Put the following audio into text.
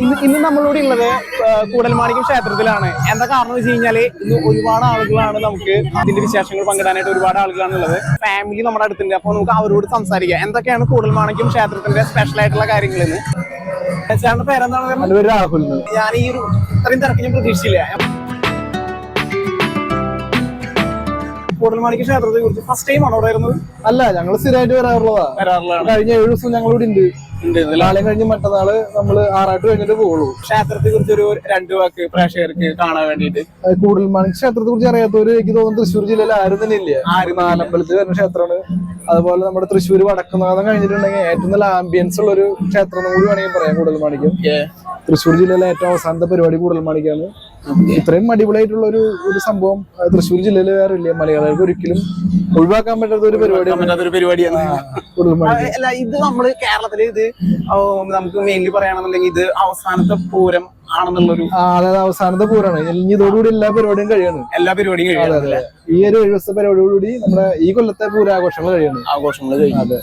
ഇന്ന് നമ്മളോട് ഉള്ളത് കൂടൽമാണിക്യം ക്ഷേത്രത്തിലാണ്. എന്താ കാരണം വെച്ച് കഴിഞ്ഞാല് ഇന്ന് ഒരുപാട് ആളുകളാണ് നമുക്ക് ഇതിന്റെ വിശേഷങ്ങൾ പങ്കിടാനായിട്ട് ഒരുപാട് ആളുകളാണ് ഉള്ളത്. ഫാമിലി നമ്മുടെ അടുത്തുണ്ട്. അപ്പൊ നമുക്ക് അവരോട് സംസാരിക്കാം എന്തൊക്കെയാണ് കൂടൽമാണിക്യം ക്ഷേത്രത്തിന്റെ സ്പെഷ്യൽ ആയിട്ടുള്ള കാര്യങ്ങൾ എന്ന്. ചേട്ടന്റെ പേരെന്താണ്? രാഹുൽ. ഞാൻ ഈ ഒരു ഇത്രയും തിരക്ക് ഞാൻ പ്രതീക്ഷിച്ചില്ല. കൂടൽമാണിക്യം ക്ഷേത്രത്തെ കുറിച്ച് ഫസ്റ്റ് ടൈം ആണോ വരുന്നത്? അല്ല, ഞങ്ങൾ സ്ഥിരമായിട്ട് വരാറുള്ളതാണ്. കഴിഞ്ഞ 7 ദിവസം ഞങ്ങളിവിടെ ഉണ്ട്. നാളെ കഴിഞ്ഞ് മറ്റന്നാള് നമ്മള് ആറാട്ട് കഴിഞ്ഞിട്ട് പോകുള്ളൂ. ക്ഷേത്രത്തെ കുറിച്ച് ഒരു 2 വാക്ക് പ്രേക്ഷകർക്ക് കാണാൻ വേണ്ടിട്ട്. കൂടൽമാണിക്യം ക്ഷേത്രത്തെ കുറിച്ച് അറിയാത്തവര് എനിക്ക് തോന്നുന്നു തൃശ്ശൂർ ജില്ലയിൽ ആരും തന്നെ ഇല്ല. നാലമ്പലത്തിൽ വരുന്ന ക്ഷേത്രമാണ്. അതുപോലെ നമ്മുടെ തൃശ്ശൂർ വടക്കുന്നാഥം കഴിഞ്ഞിട്ടുണ്ടെങ്കിൽ ഏറ്റവും നല്ല ആംബിയൻസ് ഉള്ള ഒരു ക്ഷേത്രം കൂടി വേണമെങ്കിൽ പറയാം കൂടൽമാണിക്യം. തൃശ്ശൂർ ജില്ലയിലെ ഏറ്റവും അവസാനത്തെ പരിപാടി കൂടൽമാണിക്യമാണ്. ഇത്രയും അടിപൊളിയായിട്ടുള്ള ഒരു സംഭവം തൃശ്ശൂർ ജില്ലയിൽ വേറെ ഇല്ല. മലയാളികൾക്ക് ഒരിക്കലും ഒഴിവാക്കാൻ പറ്റാത്ത ഒരു പരിപാടിയാണ്. അല്ല, ഇത് നമ്മള് കേരളത്തില് ഇത് നമുക്ക് മെയിൻലി പറയുകയാണെന്നുണ്ടെങ്കിൽ ഇത് അവസാനത്തെ പൂരം ആണെന്നുള്ളൊരു. അതായത് അവസാനത്തെ പൂരമാണ്. ഇനി ഇതോടുകൂടി എല്ലാ പരിപാടിയും കഴിയാണ്. എല്ലാ പരിപാടിയും കഴിയാണ്. ഈ ഒരു 7 ദിവസത്തെ പരിപാടിയോടുകൂടി നമ്മുടെ ഈ കൊല്ലത്തെ പൂരാഘോഷങ്ങൾ കഴിയാണ്. ആഘോഷങ്ങൾ കഴിയും. അതെ.